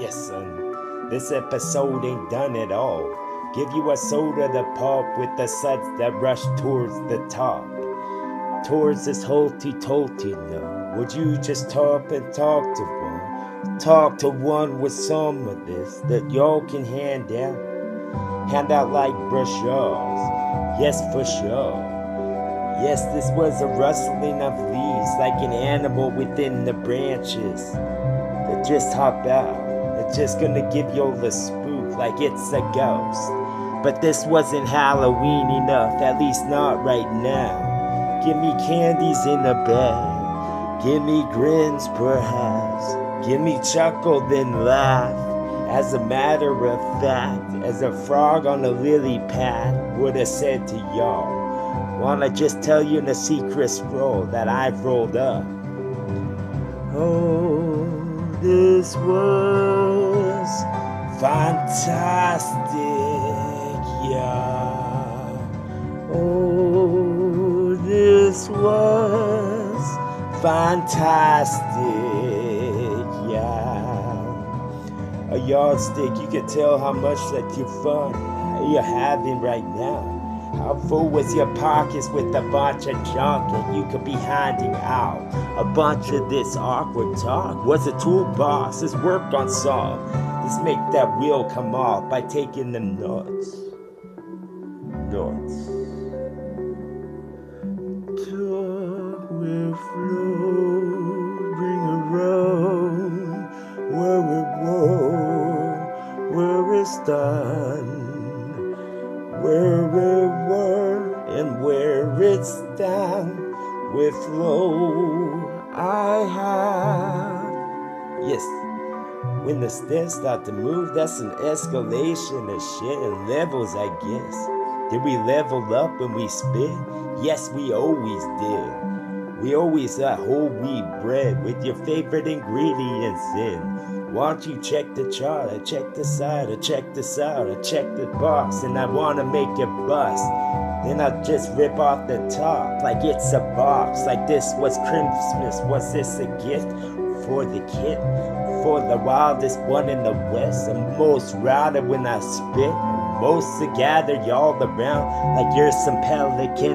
Yes, son, this episode ain't done at all. Give you a soda to pop with the suds that rush towards the top. Towards this holty-tolty now. Would you just talk and talk to one? Talk to one with some of this that y'all can hand out. Hand out like brochures. Yes, for sure. Yes, this was a rustling of leaves like an animal within the branches that just hop out. It's just gonna give you the spook like it's a ghost. But this wasn't Halloween enough, at least not right now. Give me candies in a bag. Give me grins perhaps. Give me chuckle then laugh. As a matter of fact, as a frog on a lily pad would have said to y'all, wanna just tell you in a secret scroll that I've rolled up. Oh, this was fantastic, yeah. Oh, this was fantastic, yeah. A yardstick, you can tell how much that you're having right now. How full was your pockets with a bunch of junk and you could be handing out a bunch of this awkward talk? Was a toolbox, let's work on some. Let's make that wheel come off by taking the nuts. Nuts. Talk will flow, bring around where it won't, where it's done. Where we were and where it's down with flow I have. Yes, when the stairs start to move, that's an escalation of shit and levels, I guess. Did we level up when we spit? Yes, we always did. We always had whole wheat bread with your favorite ingredients in. Why don't you check the chart? I check the side, I check this out, I check the box, and I wanna make it bust. Then I just rip off the top like it's a box. Like this was Christmas, was this a gift for the kid? For the wildest one in the west, and most routed when I spit. Most are gathered y'all around like you're some pelicans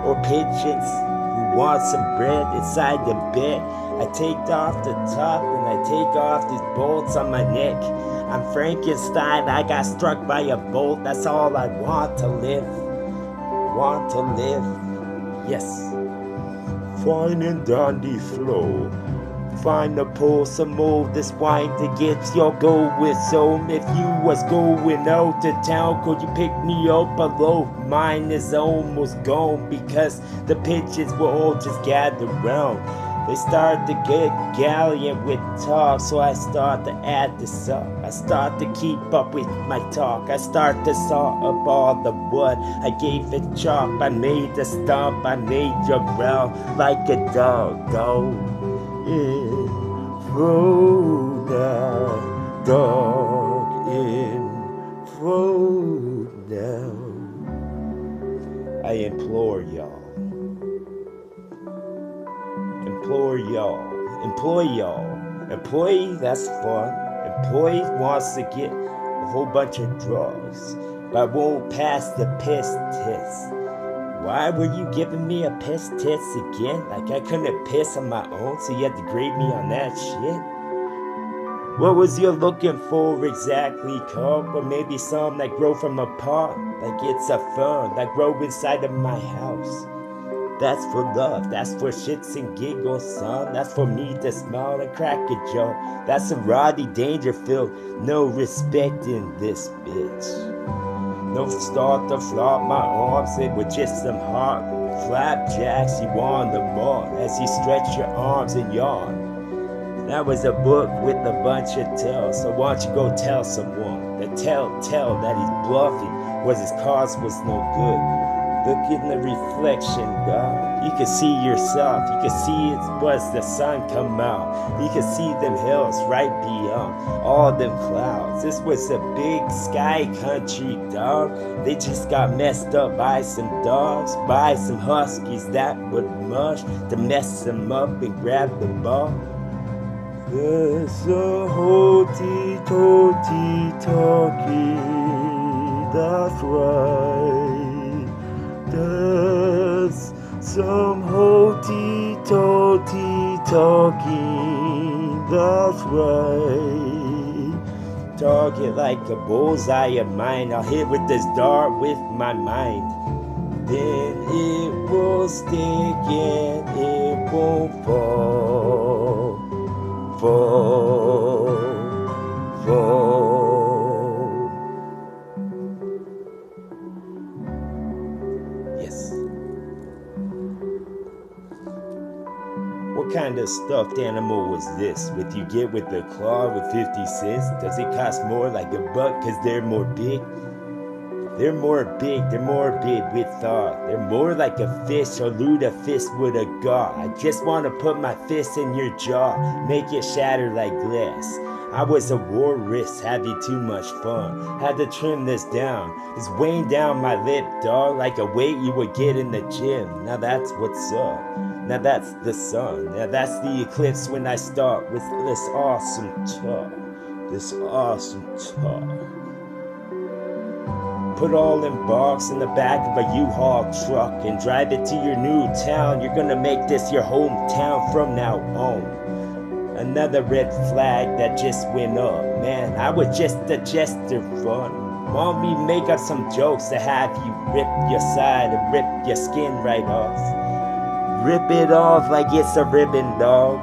or pigeons who want some bread inside the bed. I take off the top and I take off these bolts on my neck. I'm Frankenstein, I got struck by a bolt. That's all I want to live. Want to live, yes. Fine and dandy flow. Find a pull some more this wine to get your go with some. If you was going out to town, could you pick me up below? Mine is almost gone because the pigeons will all just gather round. They start to get gallant with talk, so I start to add this up. I start to keep up with my talk. I start to saw up all the wood. I gave it chop, I made a stump, I made you growl like a dog. Go in, throw down, dog in, throw down. I implore y'all. Employ y'all. Employee, that's fun. Employee wants to get a whole bunch of drugs, but won't pass the piss test. Why were you giving me a piss test again? Like I couldn't piss on my own, so you had to grade me on that shit? What was you looking for exactly, Cobb? Or maybe some that grow from a pot, like it's a fern that grow inside of my house. That's for love, that's for shits and giggles, son. That's for me to smile and crack a joke. That's some Rodney Dangerfield, no respect in this bitch. No start to flop my arms in with just some hot flapjacks. You want the more as you stretch your arms and yawn. That was a book with a bunch of tells, so why don't you go tell someone that tell that he's bluffing was his cause was no good. Look in the reflection, dog. You can see yourself. You can see it was the sun come out. You can see them hills right beyond all them clouds. This was a big sky country, dog. They just got messed up by some dogs, by some huskies that would mush to mess them up and grab the ball. There's a whole talkie, that's right. There's some hotty-totty talking, that's right. Target like a bullseye of mine, I'll hit with this dart with my mind. Then it will stick and it won't fall. Yes. What kind of stuffed animal was this? With you get with the claw with 50 cents? Does it cost more like a buck cause they're more big? They're more big with thought. They're more like a fish or loot a fist with a gaw. I just want to put my fist in your jaw, make it shatter like glass. I was a walrus, having too much fun. Had to trim this down. It's weighing down my lip, dog, like a weight you would get in the gym. Now that's what's up. Now that's the sun. Now that's the eclipse when I start with this awesome talk. This awesome talk. Put all them box in the back of a U-Haul truck and drive it to your new town. You're gonna make this your hometown from now on. Another red flag that just went up. Man, I was just a jester fun. Want me make up some jokes to have you rip your side and rip your skin right off. Rip it off like it's a ribbon, dog.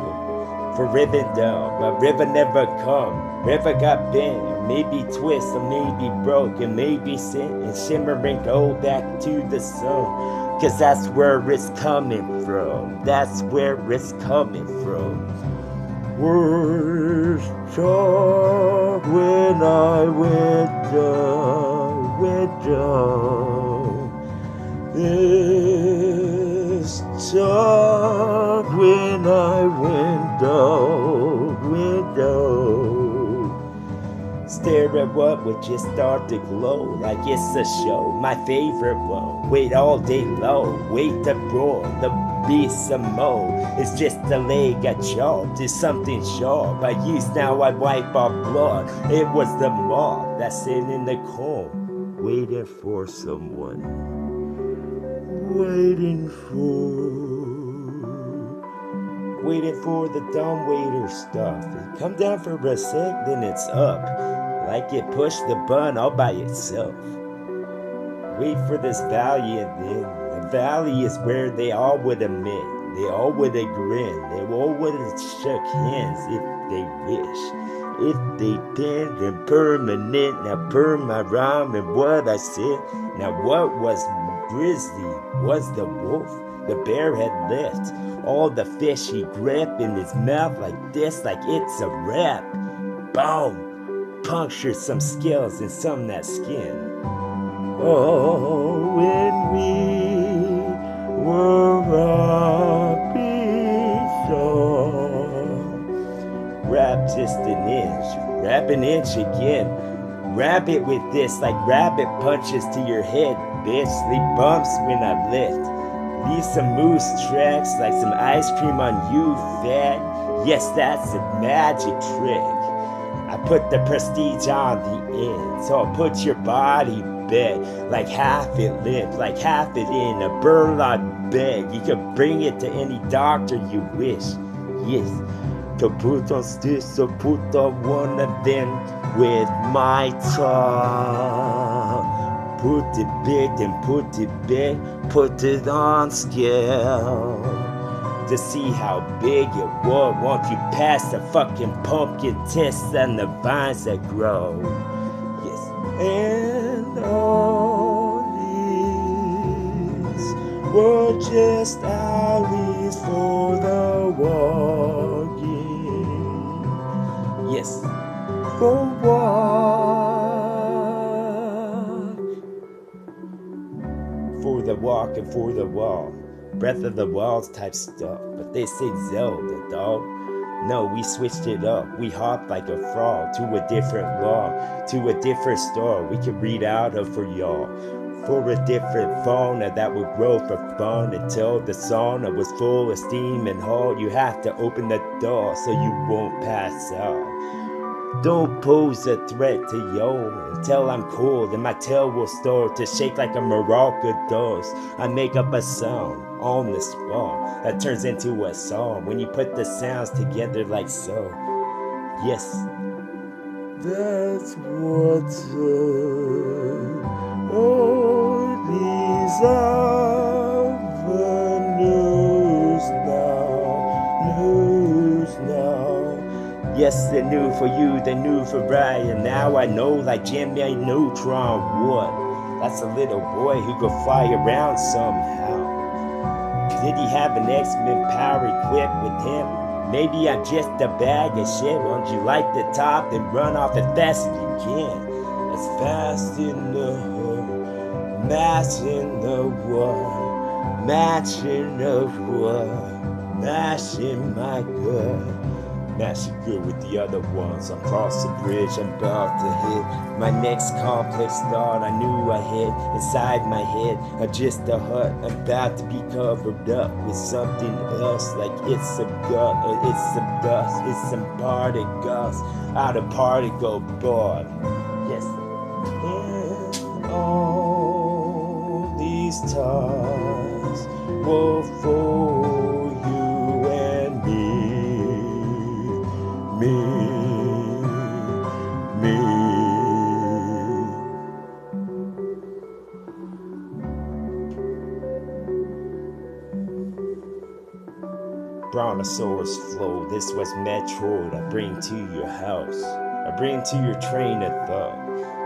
For ribbon, dog. But river never come. River got bent, or maybe twist, or maybe broke, and maybe sent and shimmer and go back to the sun. Cause that's where it's coming from. That's where it's coming from. Words talk when I went down. This talk when I went down. Stare at what would just start to glow like it's a show. My favorite one. Wait all day long. Wait to brawl. The beast some more. It's just a leg I chopped. It's something sharp. I use now I wipe off blood. It was the mob that sit in the corn, waiting for someone. Waiting for the dumbwaiter stuff. It come down for a sec, then it's up. Like it pushed the button all by itself. Wait for this valley, and then the valley is where they all would admit. They all would have grinned. They all would have shook hands if they wish. If they pinned and permanent. Now perm my rhyme and what I said. Now what was grizzly was the wolf. The bear had left all the fish he gripped in his mouth like this, like it's a wrap. Boom! Punctured some scales and some that skin. Oh, when we were rapping song. Rap just an inch, rap an inch again. Rap it with this like rabbit punches to your head, bitch. Leave bumps when I lift. Leave some moose tracks like some ice cream on you, fat. Yes, that's a magic trick. I put the prestige on the end, so I'll put your body back like half it limp, like half it in a burlap bag. You can bring it to any doctor you wish. Yes, to put on sticks, so put on one of them with my tongue. Put it big, then put it big, put it on scale. To see how big it was, won't you pass the fucking pumpkin test and the vines that grow? Yes, and all these were just alleys for the walking. Yes, for the walk and for the wall. Breath of the Walls type stuff, but they say Zelda, dog. No, we switched it up. We hopped like a frog to a different log, to a different store we could read out of for y'all. For a different fauna that would grow for fun until the sauna was full of steam and haul. You have to open the door so you won't pass out. Don't pose a threat to yo until I'm cold and my tail will start to shake like a maraca does. I make up a sound on the spot that turns into a song when you put the sounds together like so. Yes, that's what's up. All these avenues now. Yes, they're new for you, they're new for Brian. Now I know like Jimmy Neutron would. That's a little boy who could fly around somehow. Did he have an X-Men power equipped with him? Maybe I'm just a bag of shit. Won't you light the top and run off as fast as you can? As fast enough, matching the war, matching the war, mashing my gut. Mashing good with the other ones. I'm across the bridge, I'm about to hit my next complex thought. I knew I hid inside my head, just a hut. I'm about to be covered up with something else, like it's some gut, or it's some dust, it's some particles out of particle board. Yes, and all these stars will for you and me. Me. Brontosaurus flow, this was Metroid. I bring to your house, I bring to your train of thought.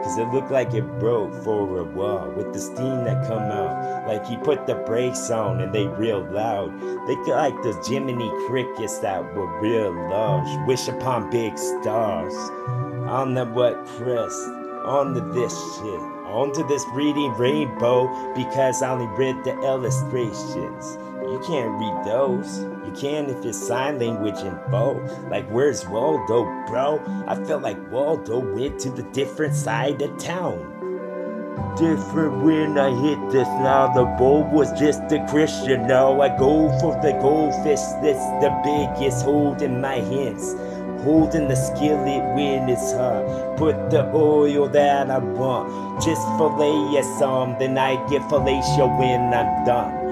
Cause it looked like it broke for a while with the steam that come out. Like he put the brakes on and they real loud. They feel like those Jiminy crickets that were real large. Wish upon big stars. On the what crest, onto this shit. Onto this reading rainbow because I only read the illustrations. You can't read those. You can if it's sign language info. Like where's Waldo, bro? I felt like Waldo went to the different side of town. Different when I hit this now. The bowl was just a Christian. Now I go for the goldfish that's the biggest. Holding my hands, holding the skillet when it's hot. Put the oil that I want. Just fillet some, then I get fellatio when I'm done.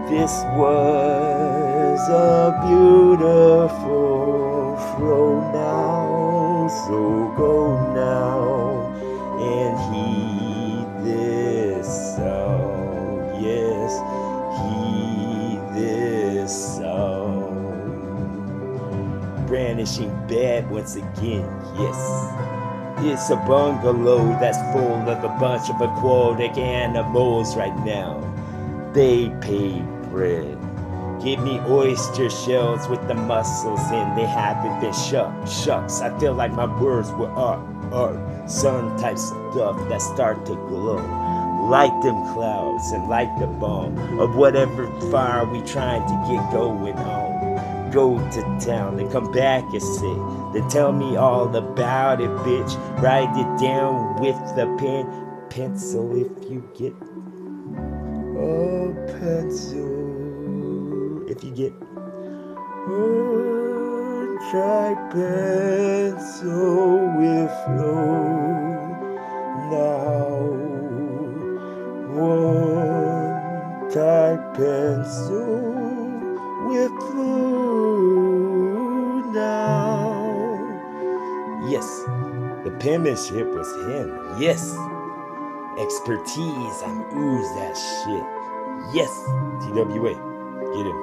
This was a beautiful flow now, so go now and heed this song. Yes, heed this song. Brandishing bad once again, yes. It's a bungalow that's full of a bunch of aquatic animals right now. They pay bread. Give me oyster shells with the mussels in. They haven't been shucks. I feel like my words were art, sun type stuff that start to glow. Light them clouds and light the bomb of whatever fire we trying to get going on. Go to town and come back and say, then tell me all about it, bitch. Write it down with the pencil if you get a pencil. If you get one type pencil with flow now. One type pencil with flow now. Yes, the penmanship was him. Yes. Expertise, I'm ooze that shit. Yes, TWA, get him.